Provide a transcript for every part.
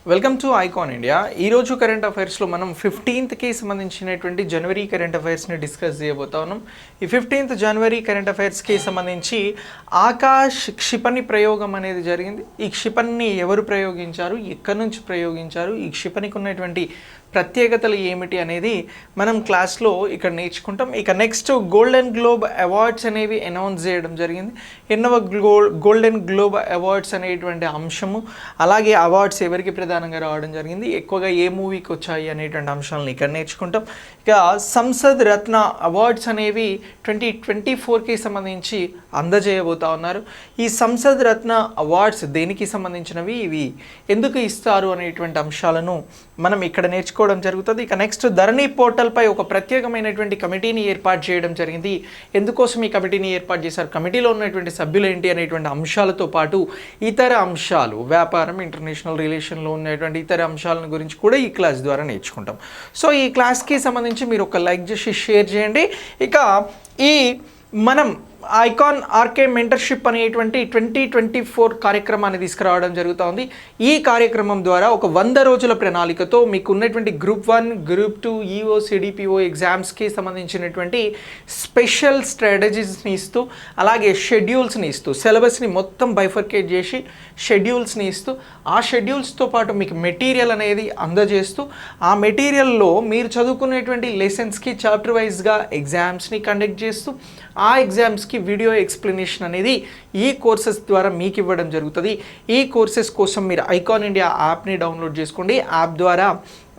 Welcome to icon India. ఈరోజు current అఫైర్స్లో మనం 15కి సంబంధించినటువంటి జనవరి కరెంట్ అఫైర్స్ని డిస్కస్ చేయబోతా ఉన్నాం. ఈ 15th జనవరి కరెంట్ అఫైర్స్కి సంబంధించి ఆకాష్ క్షిపణి ప్రయోగం అనేది జరిగింది. ఈ క్షిపణిని ఎవరు ప్రయోగించారు, ఎక్కడి నుంచి ప్రయోగించారు, ఈ క్షిపణికి ఉన్నటువంటి ప్రత్యేకతలు ఏమిటి అనేది మనం క్లాస్లో ఇక్కడ నేర్చుకుంటాం. ఇక నెక్స్ట్ గోల్డెన్ గ్లోబ్ అవార్డ్స్ అనేవి అనౌన్స్ చేయడం జరిగింది. ఎన్నవ గోల్డెన్ గ్లోబ్ అవార్డ్స్ అనేటువంటి అంశము, అలాగే అవార్డ్స్ ఎవరికి ప్రధానంగా రావడం జరిగింది, ఎక్కువగా ఏ మూవీకి వచ్చాయి అనేటువంటి అంశాలను ఇక్కడ నేర్చుకుంటాం. ఇక సంసద్ రత్న అవార్డ్స్ అనేవి 2024కి సంబంధించి అందజేయబోతా ఉన్నారు. ఈ సంసద్ రత్న అవార్డ్స్ దేనికి సంబంధించినవి, ఇవి ఎందుకు ఇస్తారు అనేటువంటి అంశాలను మనం ఇక్కడ నేర్చుకోవడం జరుగుతుంది. ఇక నెక్స్ట్ ధరణి పోర్టల్పై ఒక ప్రత్యేకమైనటువంటి కమిటీని ఏర్పాటు చేయడం జరిగింది. ఎందుకోసం ఈ కమిటీని ఏర్పాటు చేశారు, కమిటీలో ఉన్నటువంటి సభ్యులు ఏంటి అనేటువంటి అంశాలతో పాటు ఇతర అంశాలు, వ్యాపారం, ఇంటర్నేషనల్ రిలేషన్లో ఉన్నటువంటి ఇతర అంశాలను గురించి కూడా ఈ క్లాస్ ద్వారా నేర్చుకుంటాం. సో ఈ క్లాస్కి సంబంధించి మీరు ఒక లైక్ చేసి షేర్ చేయండి. ఇక ఈ మనం ఐకాన్ ఆర్కే మెంటర్షిప్ అనేటువంటి 2024 కార్యక్రమాన్ని తీసుకురావడం జరుగుతూ ఉంది. ఈ కార్యక్రమం ద్వారా ఒక 100 రోజుల ప్రణాళికతో మీకు ఉన్నటువంటి గ్రూప్ 1, గ్రూప్ 2, ఈఓ, సిడిపిఓ ఎగ్జామ్స్కి సంబంధించినటువంటి స్పెషల్ స్ట్రాటజీస్ని ఇస్తూ, అలాగే షెడ్యూల్స్ని ఇస్తూ, సిలబస్ని మొత్తం బైఫర్కేట్ చేసి షెడ్యూల్స్ని ఇస్తూ, ఆ షెడ్యూల్స్తో పాటు మీకు మెటీరియల్ అనేది అందజేస్తూ, ఆ మెటీరియల్లో మీరు చదువుకునేటువంటి లెసన్స్కి చాప్టర్ వైజ్గా ఎగ్జామ్స్ని కండక్ట్ చేస్తూ, ఆ ఎగ్జామ్స్కి వీడియో ఎక్స్ప్లెనేషన్ అనేది ఈ కోర్సెస్ ద్వారా మీకు ఇవ్వడం జరుగుతుంది. ఈ కోర్సెస్ కోసం మీరు ఐకాన్ ఇండియా యాప్ని డౌన్లోడ్ చేసుకోండి. యాప్ ద్వారా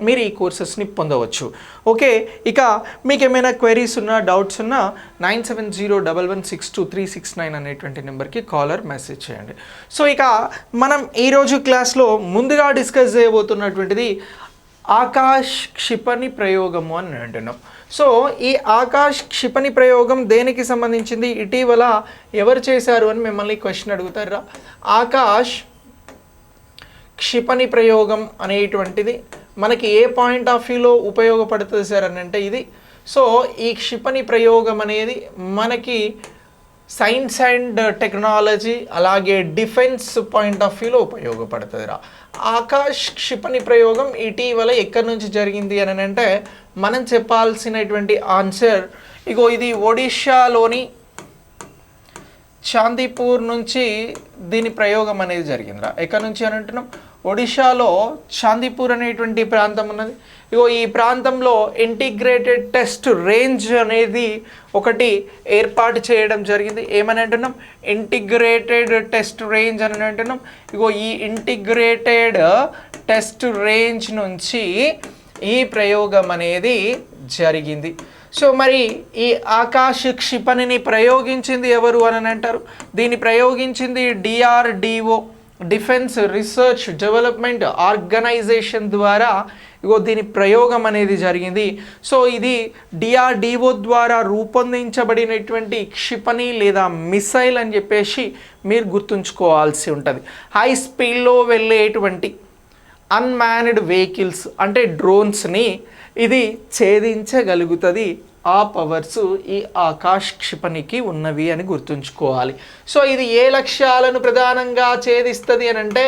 మీరు ఈ కోర్సెస్ని పొందవచ్చు. ఓకే, ఇక మీకు ఏమైనా క్వైరీస్ ఉన్నా, డౌట్స్ ఉన్నా 9701162369 అనేటువంటి నెంబర్కి కాలర్ మెసేజ్ చేయండి. సో ఇక మనం ఈరోజు క్లాస్లో ముందుగా డిస్కస్ చేయబోతున్నటువంటిది ఆకాష్ క్షిపణి ప్రయోగము అని అంటున్నాం. సో ఈ ఆకాష్ క్షిపణి ప్రయోగం దేనికి సంబంధించింది, ఇటీవల ఎవరు చేశారు అని మిమ్మల్ని క్వశ్చన్ అడుగుతారా. ఆకాష్ క్షిపణి ప్రయోగం అనేటువంటిది మనకి ఏ పాయింట్ ఆఫ్ వ్యూలో ఉపయోగపడుతుంది సార్ అని అంటే ఇది. సో ఈ క్షిపణి ప్రయోగం అనేది మనకి సైన్స్ అండ్ టెక్నాలజీ, అలాగే డిఫెన్స్ పాయింట్ ఆఫ్ వ్యూలో ఉపయోగపడుతుంది రా. ఆకాష్ క్షిపణి ప్రయోగం ఇటీవల ఎక్కడి నుంచి జరిగింది అని అంటే మనం చెప్పాల్సినటువంటి ఆన్సర్ ఇగో ఇది ఒడిషాలోని చాందీపూర్ నుంచి దీని ప్రయోగం అనేది జరిగిందిరా. ఎక్కడి నుంచి అని అంటున్నాం, ఒడిషాలో చాందీపూర్ అనేటువంటి ప్రాంతం ఉన్నది. ఇగో ఈ ప్రాంతంలో ఇంటిగ్రేటెడ్ టెస్ట్ రేంజ్ అనేది ఒకటి ఏర్పాటు చేయడం జరిగింది. ఏమని అంటున్నాం, ఇంటిగ్రేటెడ్ టెస్ట్ రేంజ్ అని అంటున్నాం. ఇగో ఈ ఇంటిగ్రేటెడ్ టెస్ట్ రేంజ్ నుంచి ఈ ప్రయోగం అనేది జరిగింది. సో మరి ఈ ఆకాశ్ క్షిపణిని ప్రయోగించింది ఎవరు అని అంటారు, దీన్ని ప్రయోగించింది DRDO, defence research development organisation ద్వారా ఇగో దీని ప్రయోగం అనేది జరిగింది. సో ఇది డిఆర్డిఓ ద్వారా రూపొందించబడినటువంటి క్షిపణి లేదా మిసైల్ అని చెప్పేసి మీరు గుర్తుంచుకోవాల్సి ఉంటుంది. హై స్పీడ్లో వెళ్ళేటువంటి అన్మాన్డ్ వెహికల్స్ అంటే డ్రోన్స్ని ఇది ఛేదించగలుగుతుంది. ఆ పవర్స్ ఈ ఆకాష్ క్షిపణికి ఉన్నవి అని గుర్తుంచుకోవాలి. సో ఇది ఏ లక్ష్యాలను ప్రధానంగా ఛేదిస్తుంది అని అంటే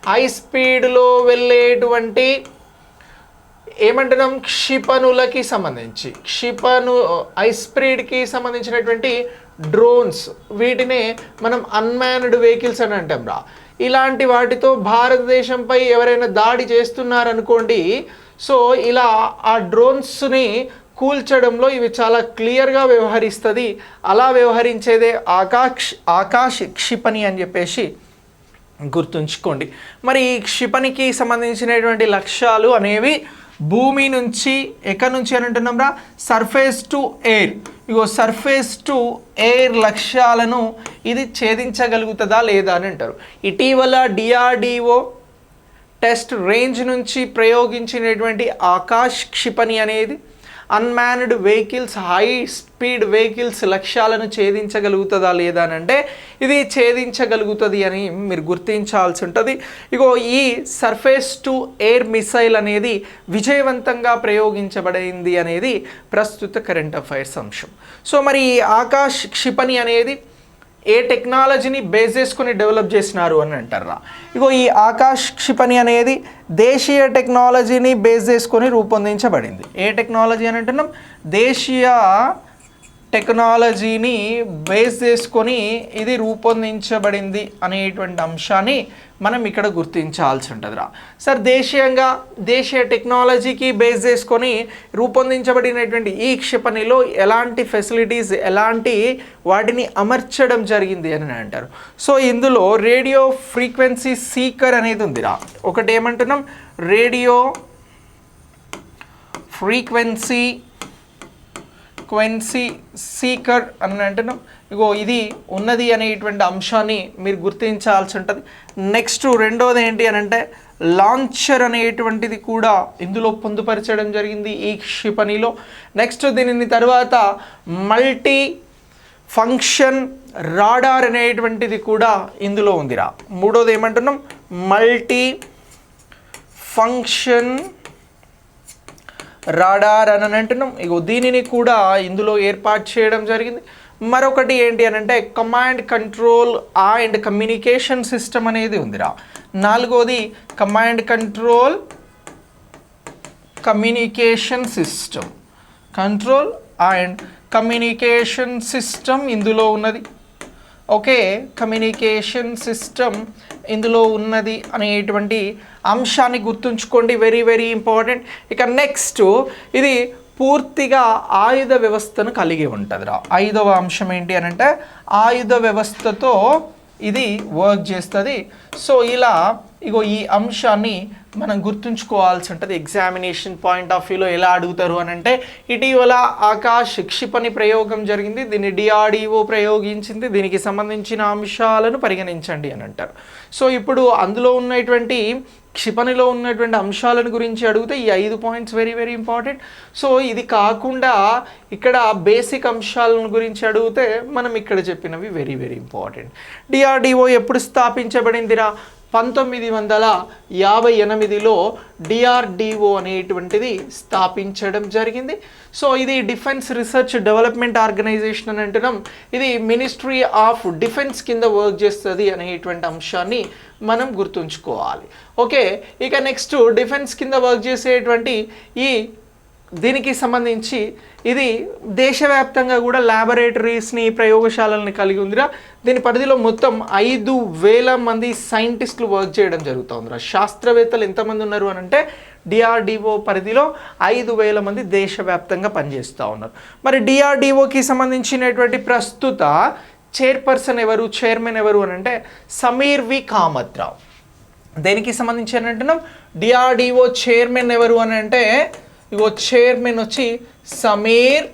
హై స్పీడ్లో వెళ్ళేటువంటి ఏమంటున్నాం క్షిపణులకి సంబంధించి, హై స్పీడ్కి సంబంధించినటువంటి డ్రోన్స్, వీటినే మనం అన్మాన్డ్ వెహికల్స్ అని అంటాం రా. ఇలాంటి వాటితో భారతదేశంపై ఎవరైనా దాడి చేస్తున్నారనుకోండి, సో ఇలా ఆ డ్రోన్స్ని కూల్చడంలో ఇవి చాలా క్లియర్గా వ్యవహరిస్తుంది. అలా వ్యవహరించేదే ఆకాష్ క్షిపణి అని చెప్పేసి గుర్తుంచుకోండి. మరి ఈ క్షిపణికి సంబంధించినటువంటి లక్ష్యాలు అనేవి భూమి నుంచి, ఎక్కడి నుంచి అని అంటున్నాం రా, surface to air. Ego surface to air లక్ష్యాలను ఇది ఛేదించగలుగుతుందా లేదా అని అంటారు. ఇటీవల డిఆర్డిఓ టెస్ట్ రేంజ్ నుంచి ప్రయోగించినటువంటి ఆకాష్ క్షిపణి అనేది unmanned vehicles, high speed vehicles లక్ష్యాలను ఛేదించగలుగుతుందా లేదా అని అంటే ఇది ఛేదించగలుగుతుంది అని మీరు గుర్తించాల్సి ఉంటుంది. ఇగో ఈ సర్ఫేస్ టు ఎయిర్ మిసైల్ అనేది విజయవంతంగా ప్రయోగించబడింది అనేది ప్రస్తుత కరెంట్ అఫైర్స్ అంశం. సో మరి ఈ ఆకాష్ క్షిపణి అనేది ఏ టెక్నాలజీని బేస్ చేసుకొని డెవలప్ చేసినారు అని అంటారా? ఇగో ఈ ఆకాశ్ క్షిపణి అనేది దేశీయ టెక్నాలజీని బేస్ చేసుకొని రూపొందించబడింది. ఏ టెక్నాలజీ అని అంటున్నాం? దేశీయ టెక్నాలజీని బేస్ చేసుకొని ఇది రూపొందించబడింది అనేటువంటి అంశాన్ని మనం ఇక్కడ గుర్తించాల్సి ఉంటుందిరా. సార్ దేశీయ టెక్నాలజీకి బేస్ చేసుకొని రూపొందించబడినటువంటి ఈ క్షిపణిలో ఎలాంటి ఫెసిలిటీస్ ఎలాంటి వాటిని అమర్చడం జరిగింది అని అంటారు. సో ఇందులో రేడియో ఫ్రీక్వెన్సీ సీకర్ అనేది ఉందిరా. ఒకటి ఏమంటున్నాం? రేడియో ఫ్రీక్వెన్సీ సీకర్ అని అంటున్నాం. ఇగో ఇది ఉన్నది అనేటువంటి అంశాన్ని మీరు గుర్తించాల్సి ఉంటుంది. నెక్స్ట్ రెండోది ఏంటి అని అంటే లాంచర్ అనేటువంటిది కూడా ఇందులో పొందుపరచడం జరిగింది ఈ క్షిపణిలో. నెక్స్ట్ దీనిని తర్వాత మల్టీ ఫంక్షన్ రాడార్ అనేటువంటిది కూడా ఇందులో ఉందిరా. మూడోది ఏమంటున్నాం? మల్టీ ఫంక్షన్ రాడార్ అని అంటున్నాం. ఇగో దీనిని కూడా ఇందులో ఏర్పాటు చేయడం జరిగింది. మరొకటి ఏంటి అని అంటే command control and communication system అనేది ఉందిరా. నాలుగోది కమాండ్ కంట్రోల్ కమ్యూనికేషన్ సిస్టమ్ ఇందులో ఉన్నది. ఓకే, కమ్యూనికేషన్ సిస్టమ్ ఇందులో ఉన్నది అనేటువంటి అంశాన్ని గుర్తుంచుకోండి. Very very important. ఇక నెక్స్ట్ ఇది పూర్తిగా ఆయుధ వ్యవస్థను కలిగి ఉంటుందిరా. ఐదవ అంశం ఏంటి అని అంటే ఆయుధ వ్యవస్థతో ఇది వర్క్ చేస్తుంది. సో ఇలా ఇగో ఈ అంశాన్ని మనం గుర్తుంచుకోవాల్సి ఉంటుంది. ఎగ్జామినేషన్ పాయింట్ ఆఫ్ వ్యూలో ఎలా అడుగుతారు అని అంటే ఇటీవల ఆకాశ్ క్షిపణి ప్రయోగం జరిగింది, దీన్ని DRDO ప్రయోగించింది, దీనికి సంబంధించిన అంశాలను పరిగణించండి అని అంటారు. సో ఇప్పుడు అందులో ఉన్నటువంటి క్షిపణిలో ఉన్నటువంటి అంశాలను గురించి అడిగితే ఈ 5 points very very important. So ఇది కాకుండా ఇక్కడ బేసిక్ అంశాలను గురించి అడిగితే మనం ఇక్కడ చెప్పినవి వెరీ వెరీ ఇంపార్టెంట్. DRDO ఎప్పుడు స్థాపించబడిందిరా? 1958లో DRDO అనేటువంటిది స్థాపించడం జరిగింది. సో ఇది డిఫెన్స్ రీసెర్చ్ డెవలప్మెంట్ ఆర్గనైజేషన్ అని అంటున్నాం. ఇది మినిస్ట్రీ ఆఫ్ డిఫెన్స్ కింద వర్క్ చేస్తుంది అనేటువంటి అంశాన్ని మనం గుర్తుంచుకోవాలి. ఓకే, ఇక నెక్స్ట్ డిఫెన్స్ కింద వర్క్ చేసేటువంటి దీనికి సంబంధించి ఇది దేశవ్యాప్తంగా కూడా ల్యాబొరేటరీస్ని ప్రయోగశాలల్ని కలిగి ఉందిరా. దీని పరిధిలో మొత్తం 5,000 మంది సైంటిస్టులు వర్క్ చేయడం జరుగుతుందిరా. శాస్త్రవేత్తలు ఎంతమంది ఉన్నారు అని అంటే DRDO పరిధిలో 5,000 మంది దేశవ్యాప్తంగా పనిచేస్తూ ఉన్నారు. మరి DRDOకి సంబంధించినటువంటి ప్రస్తుత చైర్మన్ ఎవరు అని అంటే సమీర్ వి కామత్ రావు. దేనికి సంబంధించి అని అంటున్నాం? DRDO చైర్మన్ ఎవరు అని అంటే ఇగో చైర్మన్ వచ్చి సమీర్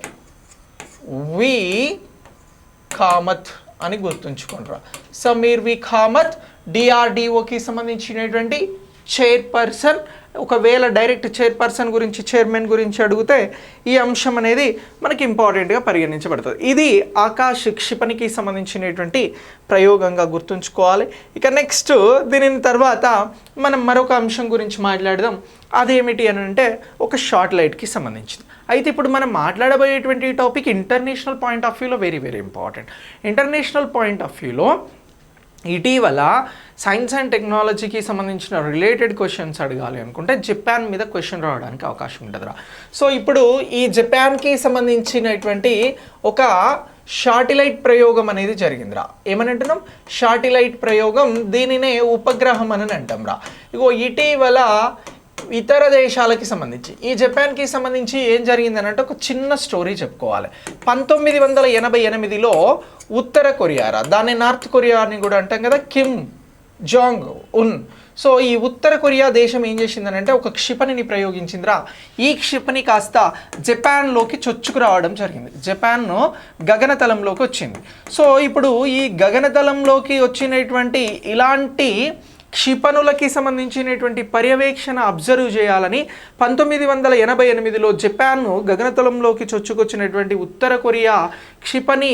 వి కామత్ అని గుర్తుంచుకుంటారా. సమీర్ వి కామత్ DRDOకి సంబంధించినటువంటి చైర్పర్సన్. ఒకవేళ డైరెక్ట్ చైర్మన్ గురించి అడిగితే ఈ అంశం అనేది మనకి ఇంపార్టెంట్గా పరిగణించబడుతుంది. ఇది ఆకాశ్ క్షిపణికి సంబంధించినటువంటి ప్రయోగంగా గుర్తుంచుకోవాలి. ఇక నెక్స్ట్ దీని తర్వాత మనం మరొక అంశం గురించి మాట్లాడదాం. అదేమిటి అని అంటే ఒక శాటిలైట్కి సంబంధించింది. అయితే ఇప్పుడు మనం మాట్లాడబోయేటువంటి టాపిక్ ఇంటర్నేషనల్ పాయింట్ ఆఫ్ వ్యూలో very very important. International point of వ్యూలో ఇటీవల సైన్స్ అండ్ టెక్నాలజీకి సంబంధించిన రిలేటెడ్ క్వశ్చన్స్ అడగాలి అనుకుంటే జపాన్ మీద క్వశ్చన్ రావడానికి అవకాశం ఉంటుందిరా. సో ఇప్పుడు ఈ జపాన్కి సంబంధించినటువంటి ఒక శాటిలైట్ ప్రయోగం అనేది జరిగిందిరా. ఏమని అంటున్నాం? శాటిలైట్ ప్రయోగం. దీనినే ఉపగ్రహం అని అంటాం రా. ఇగో ఇటీవల ఇతర దేశాలకి సంబంధించి ఈ జపాన్కి సంబంధించి ఏం జరిగిందని అంటే ఒక చిన్న స్టోరీ చెప్పుకోవాలి. 1988లో ఉత్తర కొరియా రా, దాన్ని నార్త్ కొరియా అని కూడా అంటాం కదా, కిమ్ జాంగ్ ఉన్. సో ఈ ఉత్తర కొరియా దేశం ఏం చేసిందని అంటే ఒక క్షిపణిని ప్రయోగించిందిరా. ఈ క్షిపణి కాస్త జపాన్లోకి చొచ్చుకు రావడం జరిగింది. జపాన్ గగనతలంలోకి వచ్చింది. సో ఇప్పుడు ఈ గగనతలంలోకి వచ్చినటువంటి ఇలాంటి క్షిపణులకి సంబంధించినటువంటి పర్యవేక్షణ అబ్జర్వ్ చేయాలని 1988లో జపాన్ను గగనతలంలోకి చొచ్చుకొచ్చినటువంటి ఉత్తర కొరియా క్షిపణి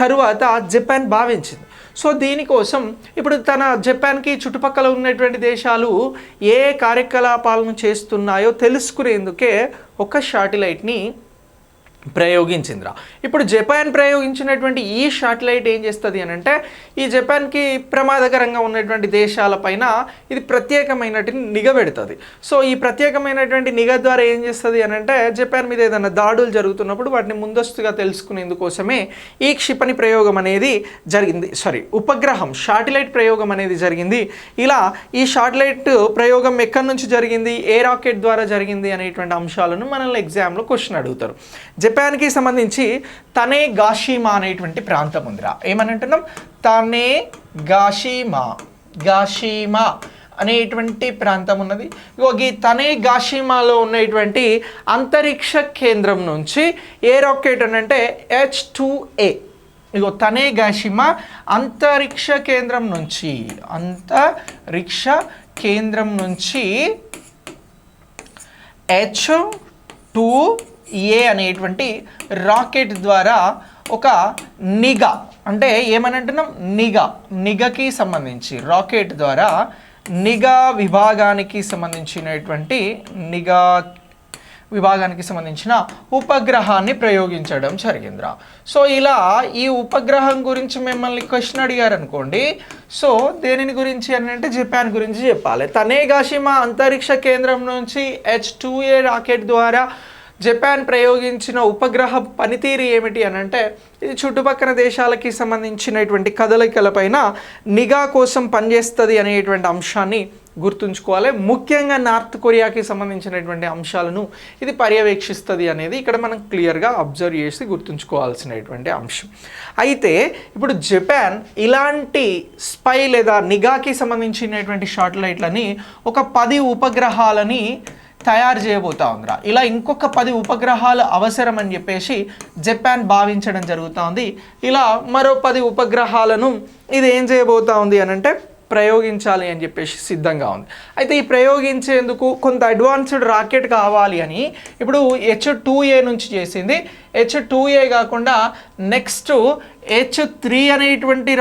తరువాత జపాన్ భావించింది. సో దీనికోసం ఇప్పుడు జపాన్కి చుట్టుపక్కల ఉన్నటువంటి దేశాలు ఏ కార్యకలాపాలను చేస్తున్నాయో తెలుసుకునేందుకే ఒక శాటిలైట్ని ప్రయోగించిందిరా. ఇప్పుడు జపాన్ ప్రయోగించినటువంటి ఈ శాటిలైట్ ఏం చేస్తుంది అని అంటే ఈ జపాన్కి ప్రమాదకరంగా ఉన్నటువంటి దేశాలపైన ఇది ప్రత్యేకమైనటువంటి నిఘా పెడుతుంది. సో ఈ ప్రత్యేకమైనటువంటి నిఘా ద్వారా ఏం చేస్తుంది అని అంటే జపాన్ మీద ఏదైనా దాడులు జరుగుతున్నప్పుడు వాటిని ముందస్తుగా తెలుసుకునేందుకోసమే ఈ క్షిపణి ప్రయోగం అనేది జరిగింది. ఉపగ్రహం శాటిలైట్ ప్రయోగం అనేది జరిగింది. ఇలా ఈ శాటిలైట్ ప్రయోగం ఎక్కడి నుంచి జరిగింది, ఏ రాకెట్ ద్వారా జరిగింది అనేటువంటి అంశాలను మనల్ని ఎగ్జామ్లో క్వశ్చన్ అడుగుతారు. జపాన్కి సంబంధించి తనేగాషిమా అనేటువంటి ప్రాంతం ఉందిరా. ఏమని అంటున్నాం? తనేగాషిమా అనేటువంటి ప్రాంతం ఉన్నది. ఈ తనేగాషిమాలో ఉన్నటువంటి అంతరిక్ష కేంద్రం నుంచి ఏ రాకెట్ అని అంటే H2A. తనేగాషిమా అంతరిక్ష కేంద్రం నుంచి H2A అనేటువంటి రాకెట్ ద్వారా ఒక నిఘా అంటే ఏమని అంటున్నాం నిఘాకి సంబంధించి రాకెట్ ద్వారా నిఘా విభాగానికి సంబంధించిన ఉపగ్రహాన్ని ప్రయోగించడం జరిగిందిరా. సో ఇలా ఈ ఉపగ్రహం గురించి మిమ్మల్ని క్వశ్చన్ అడిగారు అనుకోండి, సో దేనిని గురించి అని అంటే జపాన్ గురించి చెప్పాలి. తనేగాషిమా అంతరిక్ష కేంద్రం నుంచి H2A రాకెట్ ద్వారా జపాన్ ప్రయోగించిన ఉపగ్రహ పనితీరు ఏమిటి అని అంటే ఇది చుట్టుపక్కల దేశాలకి సంబంధించినటువంటి కదలికలపైన నిఘా కోసం పనిచేస్తుంది అనేటువంటి అంశాన్ని గుర్తుంచుకోవాలి. ముఖ్యంగా నార్త్ కొరియాకి సంబంధించినటువంటి అంశాలను ఇది పర్యవేక్షిస్తుంది అనేది ఇక్కడ మనం క్లియర్గా అబ్జర్వ్ చేసి గుర్తుంచుకోవాల్సినటువంటి అంశం. అయితే ఇప్పుడు జపాన్ ఇలాంటి స్పై లేదా నిఘాకి సంబంధించినటువంటి శాటిలైట్లని ఒక 10 ఉపగ్రహాలని తయారు చేయబోతా ఉందిరా. ఇలా ఇంకొక 10 ఉపగ్రహాలు అవసరం అని చెప్పేసి జపాన్ భావించడం జరుగుతూ ఉంది. ఇలా మరో 10 ఉపగ్రహాలను ఇది ఏం చేయబోతా ఉంది అని అంటే ప్రయోగించాలి అని చెప్పేసి సిద్ధంగా ఉంది. అయితే ఈ ప్రయోగించేందుకు కొంత అడ్వాన్స్డ్ రాకెట్ కావాలి అని ఇప్పుడు H2A నుంచి చేసింది. H2A కాకుండా నెక్స్ట్ H3 అనేటువంటి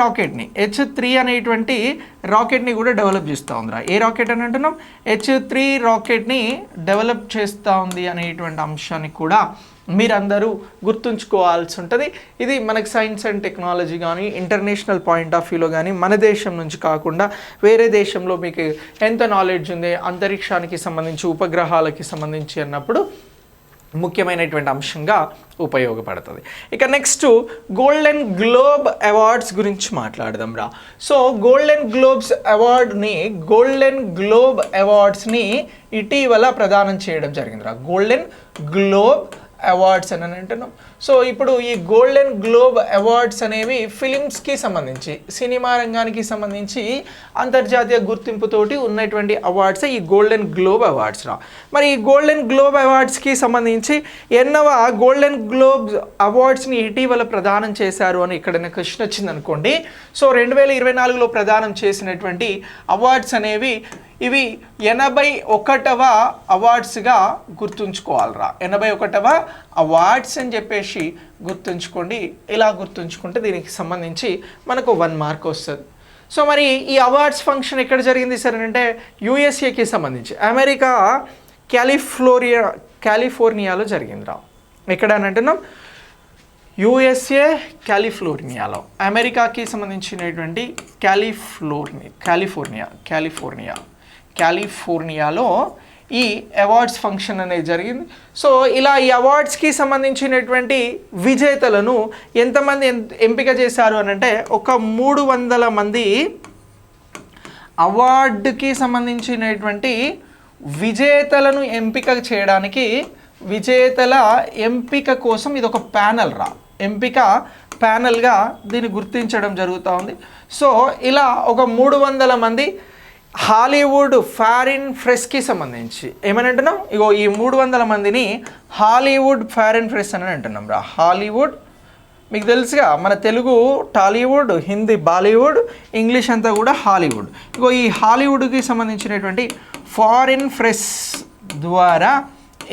రాకెట్ని కూడా డెవలప్ చేస్తూ ఉందిరా. ఏ రాకెట్ అని అంటున్నాం? H3 రాకెట్ని డెవలప్ చేస్తూ ఉంది అనేటువంటి అంశాన్ని కూడా మీరందరూ గుర్తుంచుకోవాల్సి ఉంటుంది. ఇది మనకి సైన్స్ అండ్ టెక్నాలజీ కానీ ఇంటర్నేషనల్ పాయింట్ ఆఫ్ వ్యూలో కానీ మన దేశం నుంచి కాకుండా వేరే దేశంలో మీకు ఎంత నాలెడ్జ్ ఉంది అంతరిక్షానికి సంబంధించి ఉపగ్రహాలకి సంబంధించి అన్నప్పుడు ముఖ్యమైనటువంటి అంశంగా ఉపయోగపడుతుంది. ఇక నెక్స్ట్ గోల్డెన్ గ్లోబ్ అవార్డ్స్ గురించి మాట్లాడదాం రా. సో గోల్డెన్ గ్లోబ్ అవార్డ్స్ని ఇటీవల ప్రదానం చేయడం జరిగిందిరా. గోల్డెన్ గ్లోబ్ అవార్డ్స్ అని అంటున్నాం. సో ఇప్పుడు ఈ గోల్డెన్ గ్లోబ్ అవార్డ్స్ అనేవి ఫిలిమ్స్కి సంబంధించి సినిమా రంగానికి సంబంధించి అంతర్జాతీయ గుర్తింపుతోటి ఉన్నటువంటి అవార్డ్స్ ఈ గోల్డెన్ గ్లోబ్ అవార్డ్స్ రా. మరి ఈ గోల్డెన్ గ్లోబ్ అవార్డ్స్కి సంబంధించి ఎన్నవ గోల్డెన్ గ్లోబ్ అవార్డ్స్ని ఇటీవల ప్రదానం చేశారు అని ఇక్కడ క్వశ్చన్ వచ్చింది అనుకోండి. సో 2024లో ప్రదానం చేసినటువంటి అవార్డ్స్ అనేవి ఇవి 81వ అవార్డ్స్గా గుర్తుంచుకోవాలరా. 81వ అవార్డ్స్ అని చెప్పేసి గుర్తుంచుకోండి. ఇలా గుర్తుంచుకుంటే దీనికి సంబంధించి మనకు 1 మార్క్ వస్తుంది. సో మరి ఈ అవార్డ్స్ ఫంక్షన్ ఎక్కడ జరిగింది సార్ అంటే యూఎస్ఏకి సంబంధించి అమెరికా కాలిఫోర్నియాలో జరిగిందిరా. ఎక్కడ అని అంటున్నాం? యూఎస్ఏ కాలిఫోర్నియాలో. అమెరికాకి సంబంధించినటువంటి కాలిఫోర్నియాలో ఈ అవార్డ్స్ ఫంక్షన్ అనేది జరిగింది. సో ఇలా ఈ అవార్డ్స్కి సంబంధించినటువంటి విజేతలను ఎంతమంది ఎంపిక చేశారు అని అంటే ఒక 300 మంది అవార్డుకి సంబంధించినటువంటి విజేతలను ఎంపిక చేయడానికి విజేతల ఎంపిక కోసం ఇది ఒక ప్యానల్ రా. ఎంపిక ప్యానల్గా దీన్ని గుర్తించడం జరుగుతూ ఉంది. సో ఇలా ఒక 300 మంది హాలీవుడ్ ఫారిన్ ప్రెస్కి సంబంధించి ఏమని అంటున్నాం? ఈ 300 మందిని హాలీవుడ్ ఫారిన్ ప్రెస్ అని అంటున్నాం రా. హాలీవుడ్ మీకు తెలుసుగా, మన తెలుగు టాలీవుడ్, హిందీ బాలీవుడ్, ఇంగ్లీష్ అంతా కూడా హాలీవుడ్. ఈ హాలీవుడ్కి సంబంధించినటువంటి ఫారిన్ ప్రెస్ ద్వారా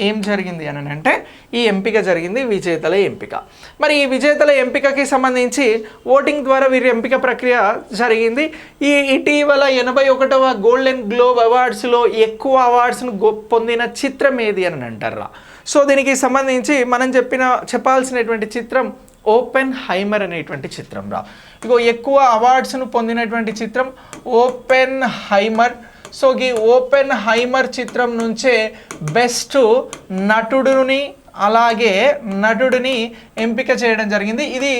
ఏం జరిగింది అని అంటే ఈ ఎంపిక జరిగింది, విజేతల ఎంపిక. మరి ఈ విజేతల ఎంపికకి సంబంధించి ఓటింగ్ ద్వారా వీరి ఎంపిక ప్రక్రియ జరిగింది. ఈ ఇటీవల 81వ గోల్డెన్ గ్లోబ్ అవార్డ్స్లో ఎక్కువ అవార్డ్స్ను పొందిన చిత్రం ఏది అని అంటారా. సో దీనికి సంబంధించి మనం చెప్పాల్సినటువంటి చిత్రం ఓపెన్ హైమర్ అనేటువంటి చిత్రం రా. ఇగో ఎక్కువ అవార్డ్స్ను పొందినటువంటి చిత్రం ఓపెన్ హైమర్. సో ఈ ఓపెన్ హైమర్ చిత్రం నుంచే బెస్ట్ నటుడిని అలాగే నటుడిని ఎంపిక చేయడం జరిగింది. ఇది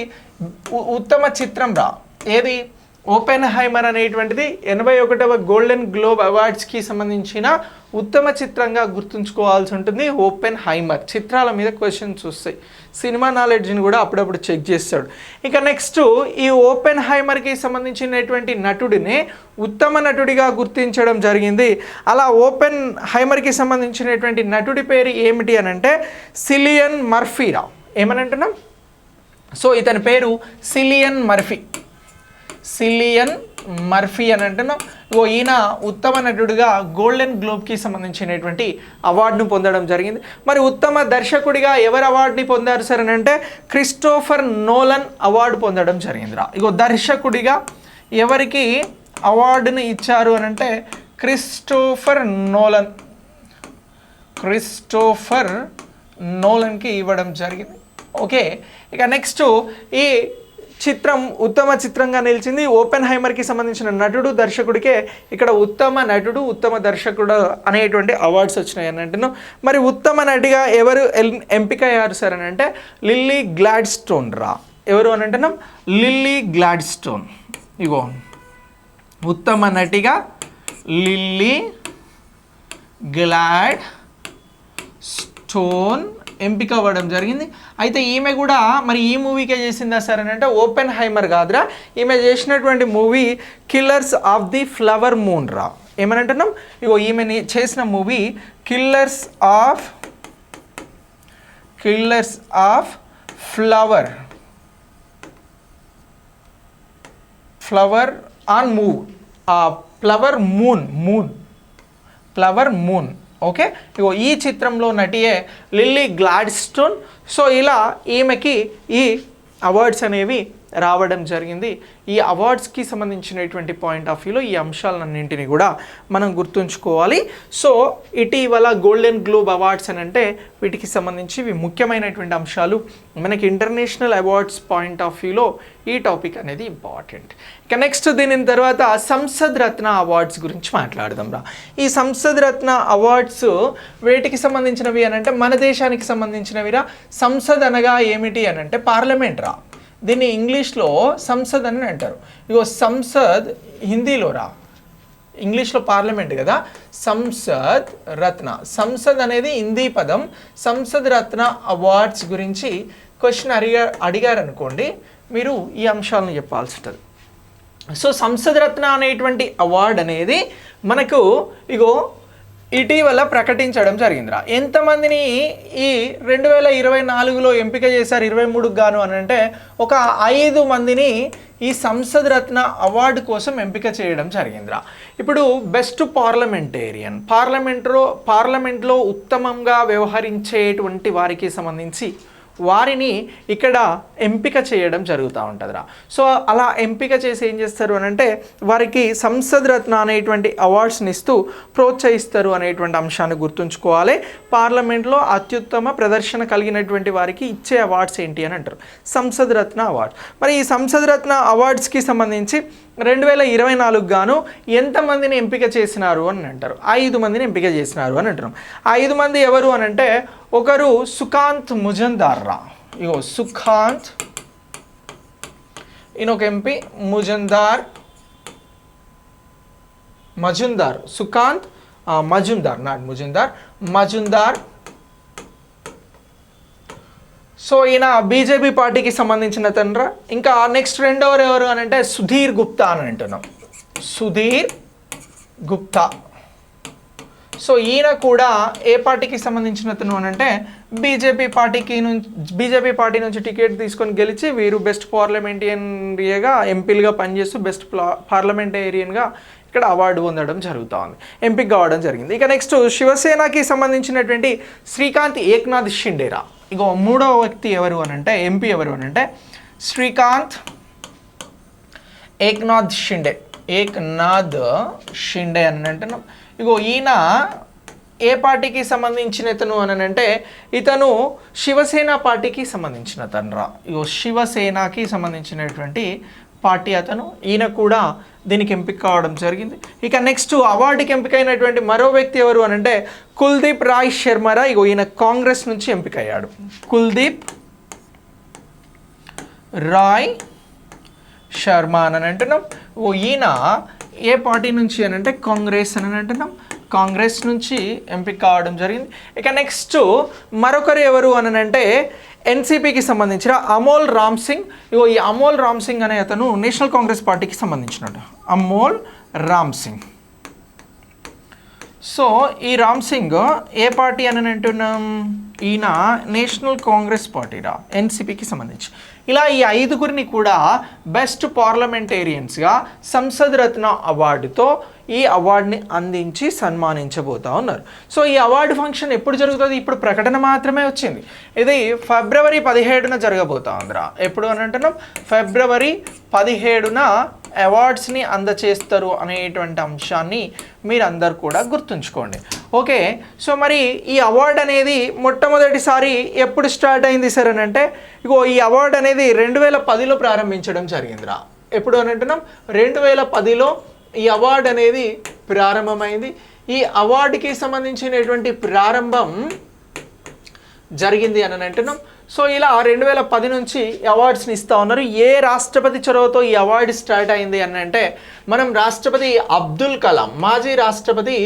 ఉత్తమ చిత్రం రా. ఏది ఓపెన్ హైమర్ అనేటువంటిది 81వ గోల్డెన్ గ్లోబ్ అవార్డ్స్కి సంబంధించిన ఉత్తమ చిత్రంగా గుర్తుంచుకోవాల్సి ఉంటుంది. ఓపెన్ హైమర్ చిత్రాల మీద క్వశ్చన్స్ వస్తాయి, సినిమా నాలెడ్జ్ని కూడా అప్పుడప్పుడు చెక్ చేస్తాడు. ఇక నెక్స్ట్ ఈ ఓపెన్ హైమర్కి సంబంధించినటువంటి నటుడిని ఉత్తమ నటుడిగా గుర్తించడం జరిగింది. అలా ఓపెన్ హైమర్కి సంబంధించినటువంటి నటుడి పేరు ఏమిటి అని అంటే సిలియన్ మర్ఫీరా. ఏమని అంటున్నాం? సో ఇతని పేరు సిలియన్ మర్ఫీ. సిలియన్ మర్ఫీ అని అంటున్నాం. ఈయన ఉత్తమ నటుడిగా గోల్డెన్ గ్లోబ్కి సంబంధించినటువంటి అవార్డును పొందడం జరిగింది. మరి ఉత్తమ దర్శకుడిగా ఎవరు అవార్డుని పొందారు సార్ అని అంటే క్రిస్టోఫర్ నోలన్ అవార్డు పొందడం జరిగింది రా. దర్శకుడిగా ఎవరికి అవార్డుని ఇచ్చారు అని అంటే క్రిస్టోఫర్ నోలన్కి ఇవ్వడం జరిగింది. ఓకే, ఇక నెక్స్ట్ ఈ చిత్రం ఉత్తమ చిత్రంగా నిలిచింది. ఓపెన్ హైమర్కి సంబంధించిన నటుడు దర్శకుడికే ఇక్కడ ఉత్తమ నటుడు ఉత్తమ దర్శకుడు అనేటువంటి అవార్డ్స్ వచ్చినాయి అని అంటున్నాం. మరి ఉత్తమ నటిగా ఎవరు ఎంపిక అయ్యారు సార్ అని అంటే లిల్లీ గ్లాడ్స్టోన్ రా. ఎవరు అని అంటున్నాం? Lily Gladstone. ఇగో ఉత్తమ నటిగా లిల్లీ గ్లాడ్స్టోన్ ఎంపిక అవ్వడం జరిగింది. అయితే ఈమె కూడా మరి ఈ మూవీకే చేసిందా సార్ అని అంటే ఓపెన్ హైమర్ కాదురా. ఈమె చేసినటువంటి movie killers of the flower moon రా. ఏమని అంటున్నాం? ఇగో ఈమెని చేసిన movie killers of flower on move flower moon. Okay, ఇగో ఈ చిత్రంలో నటియే లిల్లీ గ్లాడ్స్టోన్. సో ఇలా ఈమెకి ఈ అవార్డ్స్ అనేవి రావడం జరిగింది. ఈ అవార్డ్స్కి సంబంధించినటువంటి పాయింట్ ఆఫ్ వ్యూలో ఈ అంశాలన్నింటినీ కూడా మనం గుర్తుంచుకోవాలి. సో ఇటీవల గోల్డెన్ గ్లోబ్ అవార్డ్స్ అని అంటే వీటికి సంబంధించి ఇవి ముఖ్యమైనటువంటి అంశాలు. మనకి ఇంటర్నేషనల్ అవార్డ్స్ పాయింట్ ఆఫ్ వ్యూలో ఈ టాపిక్ అనేది ఇంపార్టెంట్. ఇక నెక్స్ట్ దీని తర్వాత సంసద్ రత్న అవార్డ్స్ గురించి మాట్లాడదాం రా. ఈ సంసద్ రత్న అవార్డ్స్ వేటికి సంబంధించినవి అని అంటే మన దేశానికి సంబంధించినవిరా. సంసద్ అనగా ఏమిటి అని అంటే పార్లమెంట్ రా. దీన్ని ఇంగ్లీష్లో సంసద్ అని అంటారు. ఇగో సంసద్ హిందీలో రా, ఇంగ్లీష్లో పార్లమెంట్ కదా. సంసద్ రత్న, సంసద్ అనేది హిందీ పదం. సంసద్ రత్న అవార్డ్స్ గురించి క్వశ్చన్ అడిగారు అనుకోండి, మీరు ఈ అంశాలను చెప్పాల్సి ఉంటుంది. సో సంసద్ రత్న అనేటువంటి అవార్డు అనేది మనకు ఇగో ఇటీవల ప్రకటించడం జరిగిందిరా. ఎంతమందిని ఈ 2024లో ఎంపిక చేశారు 23కు గాను అని అంటే ఒక 5 మందిని ఈ సంసద్ రత్న అవార్డు కోసం ఎంపిక చేయడం జరిగిందిరా. ఇప్పుడు బెస్ట్ పార్లమెంటేరియన్, పార్లమెంట్లో ఉత్తమంగా వ్యవహరించేటువంటి వారికి సంబంధించి వారిని ఇక్కడ ఎంపిక చేయడం జరుగుతూ ఉంటుందిరా. సో అలా ఎంపిక చేసి ఏం చేస్తారు అని అంటే వారికి సంసద్ రత్న అనేటువంటి అవార్డ్స్ని ఇస్తూ ప్రోత్సహిస్తారు అనేటువంటి అంశాన్ని గుర్తుంచుకోవాలి. పార్లమెంట్లో అత్యుత్తమ ప్రదర్శన కలిగినటువంటి వారికి ఇచ్చే అవార్డ్స్ ఏంటి అని అంటారు సంసద్ రత్న అవార్డ్స్. మరి ఈ సంసద్ రత్న అవార్డ్స్కి సంబంధించి 2024కు గాను ఎంతమందిని ఎంపిక చేసినారు అని అంటారు? 5 మందిని ఎంపిక చేసినారు అని అంటున్నాం. 5 మంది ఎవరు అని అంటే ఒకరు సుకాంత్ ముజందార్ రా. ఇగో సుకాంత్, ఈయనొక MP. Majumdar, Sukanta Majumdar, not Majumdar, Majumdar. So ఈయన బీజేపీ పార్టీకి సంబంధించిన తండ్రి. ఇంకా నెక్స్ట్ రెండోవరు ఎవరు అని అంటే సుధీర్ గుప్తా అని అంటున్నాం. సుధీర్ గుప్తా. సో ఈయన కూడా ఏ పార్టీకి సంబంధించిన అతను అని అంటే బీజేపీ పార్టీ నుంచి టికెట్ తీసుకొని గెలిచి వీరు బెస్ట్ పార్లమెంటేరియన్గా ఎంపీలుగా పనిచేస్తూ బెస్ట్ పార్లమెంటేరియన్గా ఇక్కడ అవార్డు పొందడం జరుగుతూ ఉంది, ఎంపిక కావడం జరిగింది. ఇక నెక్స్ట్ శివసేనకి సంబంధించినటువంటి శ్రీకాంత్ ఏక్నాథ్ షిండేరా. ఇక 3వ వ్యక్తి ఎవరు అని అంటే ఎంపీ ఎవరు అని అంటే శ్రీకాంత్ ఏక్నాథ్ షిండే అని అంటున్నాం. ఇగో ఈయన ఏ పార్టీకి సంబంధించిన ఇతను అని అంటే ఇతను శివసేన పార్టీకి సంబంధించిన అతను రా. ఇగో శివసేనకి సంబంధించినటువంటి పార్టీ అతను. ఈయన కూడా దీనికి ఎంపిక కావడం జరిగింది. ఇక నెక్స్ట్ అవార్డుకి ఎంపికైనటువంటి మరో వ్యక్తి ఎవరు అని అంటే కుల్దీప్ రాయ్ శర్మరా. ఇగో ఈయన కాంగ్రెస్ నుంచి ఎంపిక అయ్యాడు. కుల్దీప్ రాయ్ శర్మ అని అంటున్నాం. ఈయన ఏ పార్టీ నుంచి అని అంటే కాంగ్రెస్ అని అంటున్నాం. కాంగ్రెస్ నుంచి ఎంపిక కావడం జరిగింది. ఇక నెక్స్ట్ మరొకరు ఎవరు అని అంటే ఎన్సీపీకి సంబంధించిన అమోల్ రామ్ సింగ్. ఇగో ఈ అమోల్ రామ్ సింగ్ అనే అతను నేషనల్ కాంగ్రెస్ పార్టీకి సంబంధించినట్టు. అమోల్ రామ్ సింగ్. సో ఈ రామ్ సింగ్ ఏ పార్టీ అని అంటున్నాం? ఈయన నేషనల్ కాంగ్రెస్ పార్టీరా, ఎన్సీపీకి సంబంధించి. ఇలా ఈ ఐదుగురిని కూడా బెస్ట్ పార్లమెంటేరియన్స్గా సంసద్ రత్న అవార్డుతో ఈ అవార్డుని అందించి సన్మానించబోతా ఉన్నారు. సో ఈ అవార్డు ఫంక్షన్ ఎప్పుడు జరుగుతుంది? ఇప్పుడు ప్రకటన మాత్రమే వచ్చింది. ఇది ఫిబ్రవరి 17న జరగబోతా ఉందిరా. ఎప్పుడు అని అంటున్నాం? ఫిబ్రవరి 17న అవార్డ్స్ని అందచేస్తారు అనేటువంటి అంశాన్ని మీరందరూ కూడా గుర్తుంచుకోండి. ఓకే, సో మరి ఈ అవార్డు అనేది మొట్టమొదటిసారి ఎప్పుడు స్టార్ట్ అయింది సార్ అని అంటే ఇగో ఈ అవార్డు అనేది 2010లో ప్రారంభించడం జరిగిందిరా. ఎప్పుడు అని అంటున్నాం? 2010లో ఈ అవార్డు అనేది ప్రారంభమైంది. ఈ అవార్డుకి సంబంధించినటువంటి ప్రారంభం జరిగింది అని అంటున్నాం. సో ఇలా 2010 నుంచి అవార్డ్స్ని ఇస్తూ ఉన్నారు. ఏ రాష్ట్రపతి చొరవతో ఈ అవార్డు స్టార్ట్ అయింది అని అంటే మనం రాష్ట్రపతి అబ్దుల్ కలాం, మాజీ రాష్ట్రపతి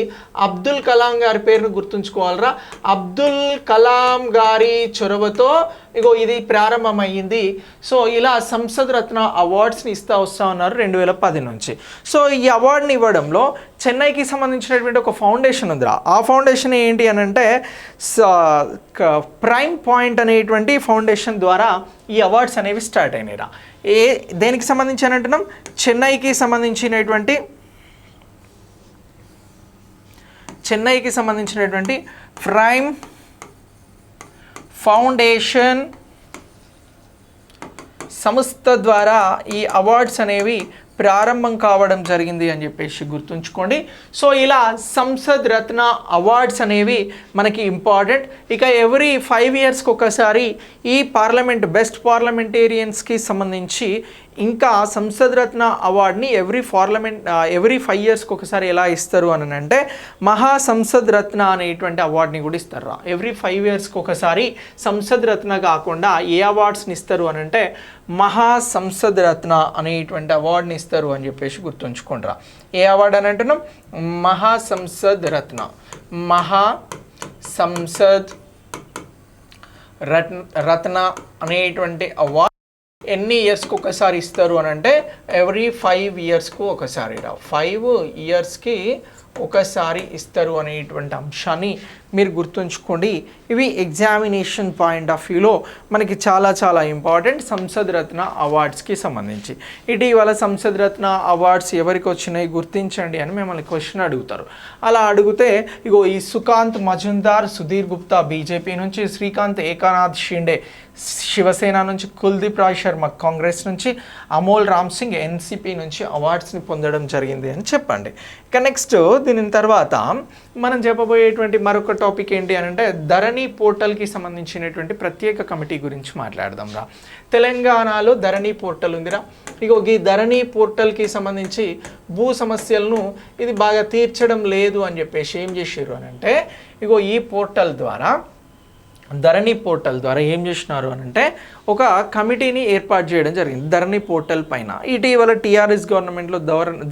అబ్దుల్ కలాం గారి పేరును గుర్తుంచుకోవాలరా. అబ్దుల్ కలాం గారి చొరవతో ఇగో ఇది ప్రారంభమైంది. సో ఇలా సంసద్ రత్న అవార్డ్స్ని వస్తూ ఉన్నారు 2010 నుంచి. సో ఈ అవార్డుని ఇవ్వడంలో చెన్నైకి సంబంధించినటువంటి ఒక ఫౌండేషన్ ఉందిరా. ఆ ఫౌండేషన్ ఏంటి అని అంటే ప్రైమ్ పాయింట్ అనేటువంటి ఫౌండేషన్ ద్వారా ఈ అవార్డ్స్ అనేవి స్టార్ట్ అయినాయిరా. దేనికి సంబంధించి అని అంటున్నాం? చెన్నైకి సంబంధించినటువంటి ప్రైమ్ ఫౌండేషన్ సంస్థ ద్వారా ఈ అవార్డ్స్ అనేవి ప్రారంభం కావడం జరిగింది అని చెప్పేసి గుర్తుంచుకోండి. సో ఇలా సంసద్ రత్న అవార్డ్స్ అనేవి మనకి ఇంపార్టెంట్. ఇక ఎవ్రీ 5 ఇయర్స్కి ఒకసారి ఈ బెస్ట్ పార్లమెంటేరియన్స్కి సంబంధించి ఇంకా సంసద్ రత్న అవార్డ్ని ఎవ్రీ 5 ఇయర్స్కి ఒకసారి ఎలా ఇస్తారు అని అంటే మహా సంసద్ రత్న అనేటువంటి అవార్డ్ని కూడా ఇస్తారా. ఎవ్రీ 5 ఇయర్స్కి ఒకసారి సంసద్ రత్న కాకుండా ఏ అవార్డ్స్ని ఇస్తారు అని అంటే మహా సంసద్ రత్న అనేటువంటి అవార్డుని ఇస్తారు అని చెప్పేసి గుర్తుంచుకుంటారా. ఏ అవార్డు అని అంటున్నాం? మహా సంసద్ రత్న. మహా సంసద్ రత్న అనేటువంటి అవార్డు ఎన్ని ఇయర్స్కి ఒకసారి ఇస్తారు అని అంటే ఎవ్రీ 5 ఇయర్స్కు ఒకసారి రా. 5 ఇయర్స్కి ఒకసారి ఇస్తారు అనేటువంటి అంశాన్ని మీరు గుర్తుంచుకోండి. ఇవి ఎగ్జామినేషన్ పాయింట్ ఆఫ్ వ్యూలో మనకి చాలా చాలా ఇంపార్టెంట్ సంసద్ రత్న అవార్డ్స్కి సంబంధించి. ఇటీవల సంసద్ రత్న అవార్డ్స్ ఎవరికి వచ్చినాయి గుర్తించండి అని మిమ్మల్ని క్వశ్చన్ అడుగుతారు. అలా అడిగితే ఇగో ఈ సుకాంత్ మజుందార్ సుధీర్ గుప్తా బీజేపీ నుంచి, శ్రీకాంత్ ఏకనాథ్ షిండే శివసేన నుంచి, కుల్దీప్ రాయ్ శర్మ కాంగ్రెస్ నుంచి, అమోల్ రామ్ సింగ్ ఎన్సీపీ నుంచి అవార్డ్స్ని పొందడం జరిగింది అని చెప్పండి. ఇక నెక్స్ట్ దీని తర్వాత మనం చెప్పబోయేటువంటి మరొక టాపిక్ ఏంటి అని అంటే ధరణి పోర్టల్కి సంబంధించినటువంటి ప్రత్యేక కమిటీ గురించి మాట్లాడదాం రా. తెలంగాణలో ధరణి పోర్టల్ ఉందిరా. ఇగో ఈ ధరణి పోర్టల్కి సంబంధించి భూ సమస్యలను ఇది బాగా తీర్చడం లేదు అని చెప్పేసి ఏం చేసారు అని అంటే ఇగో ఈ పోర్టల్ ద్వారా ధరణి పోర్టల్ ద్వారా ఏం చేసినారు అని అంటే ఒక కమిటీని ఏర్పాటు చేయడం జరిగింది ధరణి పోర్టల్ పైన. ఇటీవల టీఆర్ఎస్ గవర్నమెంట్లో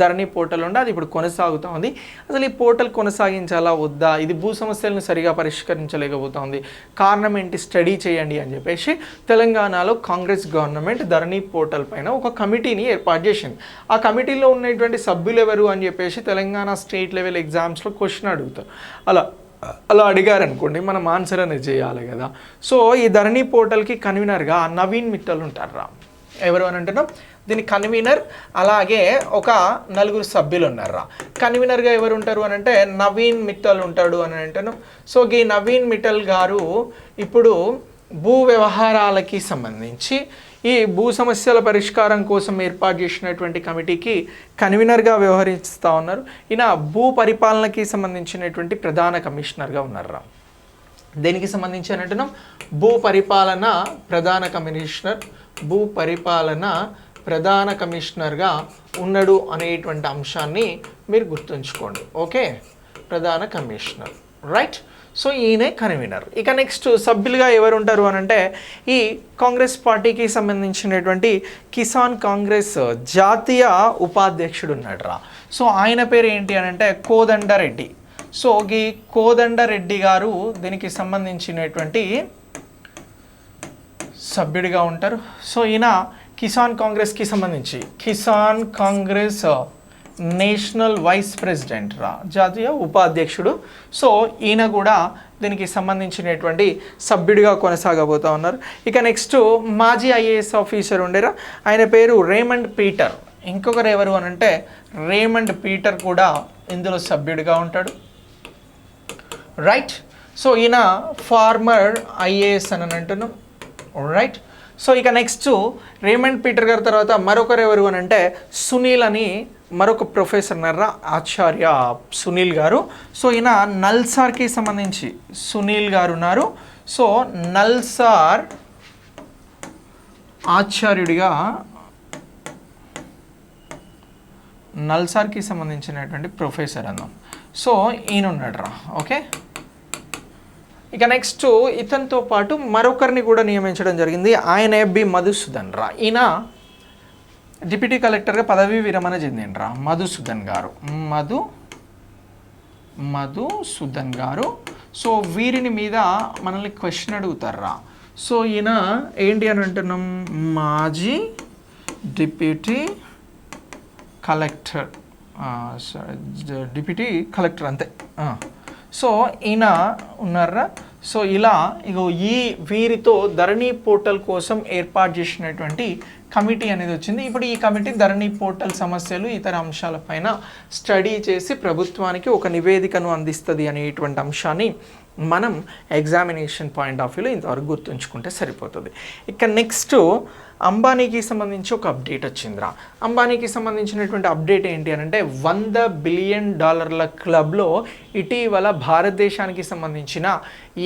ధరణి పోర్టల్ ఉండే అది ఇప్పుడు కొనసాగుతూ ఉంది. అసలు ఈ పోర్టల్ కొనసాగించాలా వద్దా, ఇది భూ సమస్యలను సరిగా పరిష్కరించలేకపోతుంది, కారణం ఏంటి స్టడీ చేయండి అని చెప్పేసి తెలంగాణలో కాంగ్రెస్ గవర్నమెంట్ ధరణి పోర్టల్ పైన ఒక కమిటీని ఏర్పాటు చేసింది. ఆ కమిటీలో ఉన్నటువంటి సభ్యులు ఎవరు అని చెప్పేసి తెలంగాణ స్టేట్ లెవెల్ ఎగ్జామ్స్లో క్వశ్చన్ అడుగుతారు. అలా అడిగారు అనుకోండి, మనం ఆన్సర్ అనేది చేయాలి కదా. సో ఈ ధరణి పోర్టల్కి కన్వీనర్గా నవీన్ మిట్టల్ ఉంటారా. ఎవరు అని అంటున్నాం? దీని కన్వీనర్ అలాగే ఒక 4 సభ్యులు ఉన్నారా. కన్వీనర్గా ఎవరు ఉంటారు అని అంటే నవీన్ మిట్టల్ ఉంటాడు అని అంటున్నాం. సో ఈ నవీన్ మిట్టల్ గారు ఇప్పుడు భూ వ్యవహారాలకి సంబంధించి ఈ భూ సమస్యల పరిష్కారం కోసం ఏర్పాటు చేసినటువంటి కమిటీకి కన్వీనర్గా వ్యవహరిస్తూ ఉన్నారు. ఈయన భూ పరిపాలనకి సంబంధించినటువంటి ప్రధాన కమిషనర్గా ఉన్నారు. దేనికి సంబంధించి అని అంటున్నాం? భూ పరిపాలన ప్రధాన కమిషనర్, భూ పరిపాలన ప్రధాన కమిషనర్గా ఉన్నాడు అనేటువంటి అంశాన్ని మీరు గుర్తుంచుకోండి. ఓకే, ప్రధాన కమిషనర్, రైట్. సో ఈయనే కన్వీనర్. ఇక నెక్స్ట్ సభ్యులుగా ఎవరు ఉంటారు అని అంటే ఈ కాంగ్రెస్ పార్టీకి సంబంధించినటువంటి కిసాన్ కాంగ్రెస్ జాతీయ ఉపాధ్యక్షుడు ఉన్నాడు. సో ఆయన పేరు ఏంటి అని అంటే కోదండరెడ్డి. సో ఈ కోదండరెడ్డి గారు దీనికి సంబంధించినటువంటి సభ్యుడిగా ఉంటారు. సో ఈయన కిసాన్ కాంగ్రెస్కి సంబంధించి Kisan Congress national vice president జాతీయ ఉపాధ్యక్షుడు. సో ఈయన కూడా దీనికి సంబంధించినటువంటి సభ్యుడిగా కొనసాగబోతూ ఉన్నారు. ఇక నెక్స్ట్ మాజీ ఐఏఎస్ ఆఫీసర్ ఉండేరా, ఆయన పేరు రేమండ్ పీటర్. ఇంకొకరు ఎవరు అని అంటే రేమండ్ పీటర్ కూడా ఇందులో సభ్యుడిగా ఉంటాడు, రైట్. సో ఈయన ఫార్మర్ ఐఏఎస్ అని అంటున్నాం, రైట్. సో ఇక నెక్స్ట్ రేమండ్ పీటర్ గారి తర్వాత మరొకరు ఎవరు అని అంటే సునీల్ అని మరొక ప్రొఫెసర్ ఉన్నారా, ఆచార్య సునీల్ గారు. సో ఈయన నల్సార్కి సంబంధించి సునీల్ గారు ఉన్నారు. సో నల్సార్ ఆచార్యుడిగా నల్సార్కి సంబంధించినటువంటి ప్రొఫెసర్ అన్నాం. సో ఈయన ఉన్నాడు. ఓకే, ఇక నెక్స్ట్ ఇతనితో పాటు మరొకరిని కూడా నియమించడం జరిగింది. ఆయన బి మధుసూదన్. ఈయన డిప్యూటీ కలెక్టర్గా పదవీ విరమణ చెందిండ్రా మధుసూదన్ గారు. మధుసూదన్ గారు. సో వీరిని మీద మనల్ని క్వశ్చన్ అడుగుతారా. సో ఈయన ఏంటి అని అంటున్నాం, మాజీ డిప్యూటీ కలెక్టర్, డిప్యూటీ కలెక్టర్ అంతే. సో ఈయన ఉన్నారా. సో ఇలా ఇగో వీరితో ధరణి పోర్టల్ కోసం ఏర్పాటు చేసినటువంటి కమిటీ అనేది వచ్చింది. ఇప్పుడు ఈ కమిటీ ధరణి పోర్టల్ సమస్యలు ఇతర అంశాలపైన స్టడీ చేసి ప్రభుత్వానికి ఒక నివేదికను అందిస్తుంది అనేటువంటి అంశాన్ని మనం ఎగ్జామినేషన్ పాయింట్ ఆఫ్ వ్యూలో ఇంతవరకు గుర్తుంచుకుంటే సరిపోతుంది. ఇక నెక్స్ట్ అంబానీకి సంబంధించి ఒక అప్డేట్ వచ్చిందిరా. అంబానీకి సంబంధించినటువంటి అప్డేట్ ఏంటి అని అంటే $100 బిలియన్ క్లబ్లో ఇటీవల భారతదేశానికి సంబంధించిన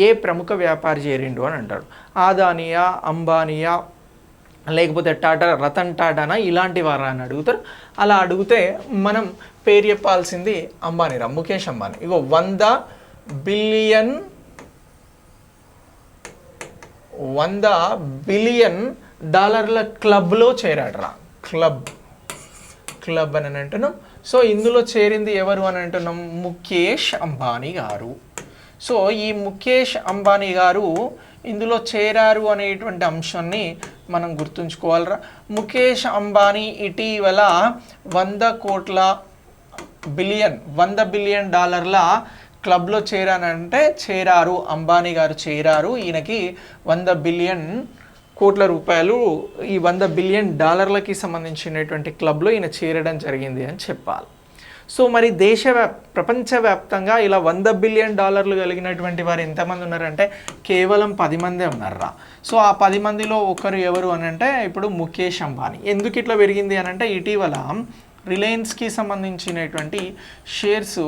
ఏ ప్రముఖ వ్యాపారి చేరిండు అని అంటారు. ఆదానియా, అంబానియా, లేకపోతే టాటా, రతన్ టాటానా, ఇలాంటి వారా అని అడుగుతారు. అలా అడిగితే మనం పేరు చెప్పాల్సింది అంబానీరా, ముఖేష్ అంబానీ. ఇగో $100 బిలియన్ క్లబ్లో చేరాడరా. క్లబ్ అని అంటున్నాం. సో ఇందులో చేరింది ఎవరు అని అంటున్నాం, ముఖేష్ అంబానీ గారు. సో ఈ ముఖేష్ అంబానీ గారు ఇందులో చేరారు అనేటువంటి అంశాన్ని మనం గుర్తుంచుకోవాలరా. ముఖేష్ అంబానీ ఇటీవల $100 బిలియన్ క్లబ్లో చేరారు. అంబానీ గారు చేరారు. ఈయనకి $100 బిలియన్ ఈ $100 బిలియన్ సంబంధించినటువంటి క్లబ్లో ఈయన చేరడం జరిగింది అని చెప్పాలి. సో మరి ప్రపంచవ్యాప్తంగా ఇలా $100 బిలియన్ కలిగినటువంటి వారు ఎంతమంది ఉన్నారంటే కేవలం 10 మందే ఉన్నారా. సో ఆ 10 మందిలో ఒకరు ఎవరు అని అంటే ఇప్పుడు ముఖేష్ అంబానీ. ఎందుకు ఇట్లా పెరిగింది అని అంటే ఇటీవల రిలయన్స్కి సంబంధించినటువంటి షేర్స్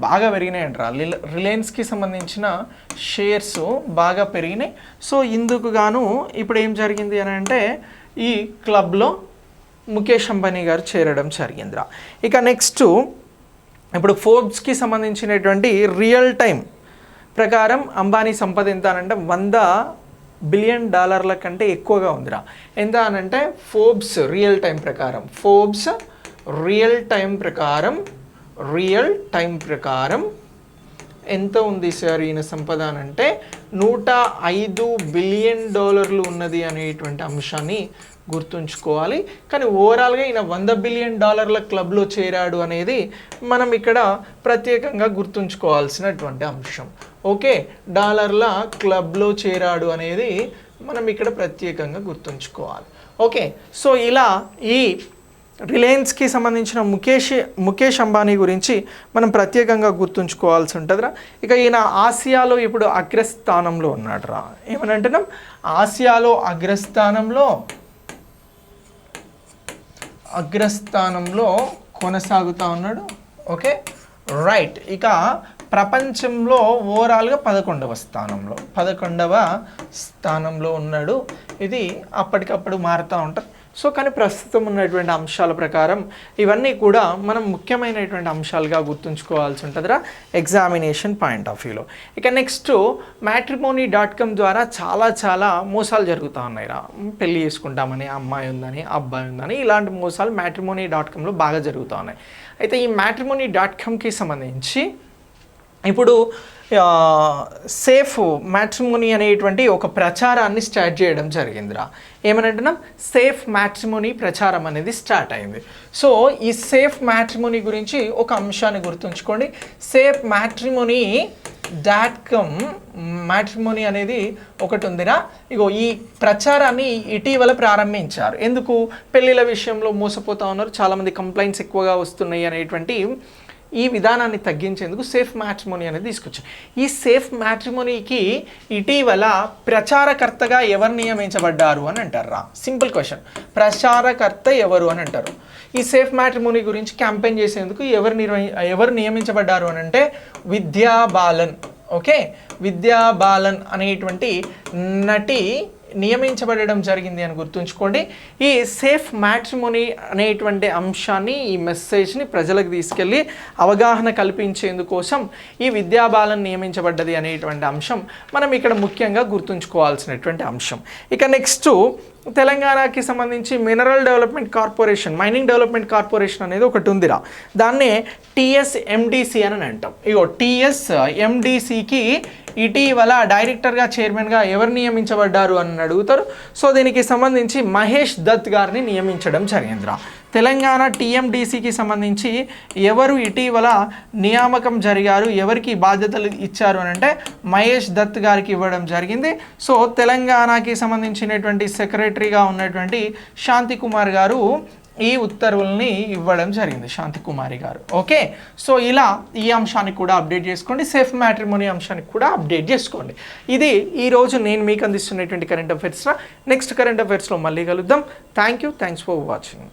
బాగా పెరిగినాయంటారా. రిలయన్స్కి సంబంధించిన షేర్స్ బాగా పెరిగినాయి. సో ఇందుకు గాను ఇప్పుడు ఏం జరిగింది అని అంటే ఈ క్లబ్లో ముఖేష్ అంబానీ గారు చేరడం జరిగిందిరా. ఇక నెక్స్ట్ ఇప్పుడు ఫోర్బ్స్కి సంబంధించినటువంటి రియల్ టైం ప్రకారం అంబానీ సంపద ఎంత అనంటే $100 బిలియన్ కంటే ఎక్కువగా ఉందిరా. ఎంత అనంటే ఫోర్బ్స్ రియల్ టైం ప్రకారం ఎంత ఉంది సార్ ఈయన సంపద అంటే $105 బిలియన్ ఉన్నది అనేటువంటి అంశాన్ని గుర్తుంచుకోవాలి. కానీ ఓవరాల్గా ఈయన $100 బిలియన్ క్లబ్లో చేరాడు అనేది మనం ఇక్కడ ప్రత్యేకంగా గుర్తుంచుకోవాల్సినటువంటి అంశం. ఓకే, డాలర్ల క్లబ్లో చేరాడు అనేది మనం ఇక్కడ ప్రత్యేకంగా గుర్తుంచుకోవాలి. ఓకే, సో ఇలా ఈ రిలయన్స్కి సంబంధించిన ముఖేష్ అంబానీ గురించి మనం ప్రత్యేకంగా గుర్తుంచుకోవాల్సి ఉంటుందిరా. ఇక ఈయన ఆసియాలో ఇప్పుడు అగ్రస్థానంలో ఉన్నాడు రా. ఏమని అంటున్నాం, ఆసియాలో అగ్రస్థానంలో అగ్రస్థానంలో కొనసాగుతూ ఉన్నాడు. Okay right. ఇక ప్రపంచంలో ఓవరాల్గా 11వ స్థానంలో ఉన్నాడు. ఇది అప్పటికప్పుడు మారుతూ ఉంటుంది. సో కానీ ప్రస్తుతం ఉన్నటువంటి అంశాల ప్రకారం ఇవన్నీ కూడా మనం ముఖ్యమైనటువంటి అంశాలుగా గుర్తుంచుకోవాల్సి ఉంటుందిరా ఎగ్జామినేషన్ పాయింట్ ఆఫ్ వ్యూలో. ఇక నెక్స్ట్ matrimony.com ద్వారా చాలా మోసాలు జరుగుతూ ఉన్నాయిరా. పెళ్ళి చేసుకుంటామని, అమ్మాయి ఉందని, అబ్బాయి ఉందని, ఇలాంటి మోసాలు matrimony.comలో బాగా జరుగుతూ ఉన్నాయి. అయితే ఈ matrimony.comకి సంబంధించి ఇప్పుడు సేఫ్ మ్యాట్రిమోనీ అనేటువంటి ఒక ప్రచారాన్ని స్టార్ట్ చేయడం జరిగిందిరా. ఏమనంటున్నాం, సేఫ్ మ్యాట్రిమోనీ ప్రచారం అనేది స్టార్ట్ అయింది. సో ఈ సేఫ్ మ్యాట్రిమోనీ గురించి ఒక అంశాన్ని గుర్తుంచుకోండి. సేఫ్ matrimony.com మ్యాట్రిమోనీ అనేది ఒకటి ఉందిరా. ఇగో ఈ ప్రచారాన్ని ఇటీవల ప్రారంభించారు. ఎందుకు, పెళ్ళిళ్ళ విషయంలో మోసపోతూ ఉన్నారు, చాలామంది కంప్లైంట్స్ ఎక్కువగా వస్తున్నాయి అనేటువంటి ఈ విధానాన్ని తగ్గించేందుకు సేఫ్ మ్యాట్రిమోనీ అనేది తీసుకొచ్చారు. ఈ సేఫ్ మ్యాట్రిమోనీకి ఇటీవల ప్రచారకర్తగా ఎవరు నియమించబడ్డారు అని అంటారా? సింపుల్ క్వశ్చన్, ప్రచారకర్త ఎవరు అని అంటారు. ఈ సేఫ్ మ్యాట్రిమోనీ గురించి క్యాంపెయిన్ చేసేందుకు ఎవరు నియమించబడ్డారు అని అంటే విద్యా బాలన్. ఓకే, విద్యా బాలన్ అనేటువంటి నటి నియమించబడడం జరిగింది అని గుర్తుంచుకోండి. ఈ సేఫ్ మ్యాట్రిమోనీ అనేటువంటి అంశాన్ని, ఈ మెసేజ్ని ప్రజలకు తీసుకెళ్ళి అవగాహన కల్పించేందుకోసం ఈ విద్యాబాలన్ నియమించబడ్డది అనేటువంటి అంశం మనం ఇక్కడ ముఖ్యంగా గుర్తుంచుకోవాల్సినటువంటి అంశం. ఇక నెక్స్ట్ తెలంగాణకి సంబంధించి mineral development corporation, mining development corporation అనేది ఒకటి ఉందిరా. దాన్నే TSMDC అని అంటాం. ఇగో TSMDCకి ఇటీవల డైరెక్టర్గా, చైర్మన్గా ఎవరు నియమించబడ్డారు అని అడుగుతారు. సో దీనికి సంబంధించి మహేష్ దత్ గారిని నియమించడం జరిగిందిరా. తెలంగాణ TMDCకి సంబంధించి ఎవరు ఇటీవల నియామకం జరిగారు, ఎవరికి బాధ్యతలు ఇచ్చారు అని అంటే మహేష్ దత్ గారికి ఇవ్వడం జరిగింది. సో తెలంగాణకి సంబంధించినటువంటి సెక్రటరీగా ఉన్నటువంటి శాంతి కుమార్ గారు ఈ ఉత్తర్వుల్ని ఇవ్వడం జరిగింది, శాంతి కుమారి గారు. ఓకే, సో ఇలా ఈ అంశాన్ని కూడా అప్డేట్ చేసుకోండి, సేఫ్ మ్యాట్రిమోనీ అంశాన్ని కూడా అప్డేట్ చేసుకోండి. ఇది ఈరోజు నేను మీకు అందిస్తున్నటువంటి కరెంట్ అఫైర్స్. నెక్స్ట్ కరెంట్ అఫైర్స్లో మళ్ళీ కలుద్దాం. Thanks for watching.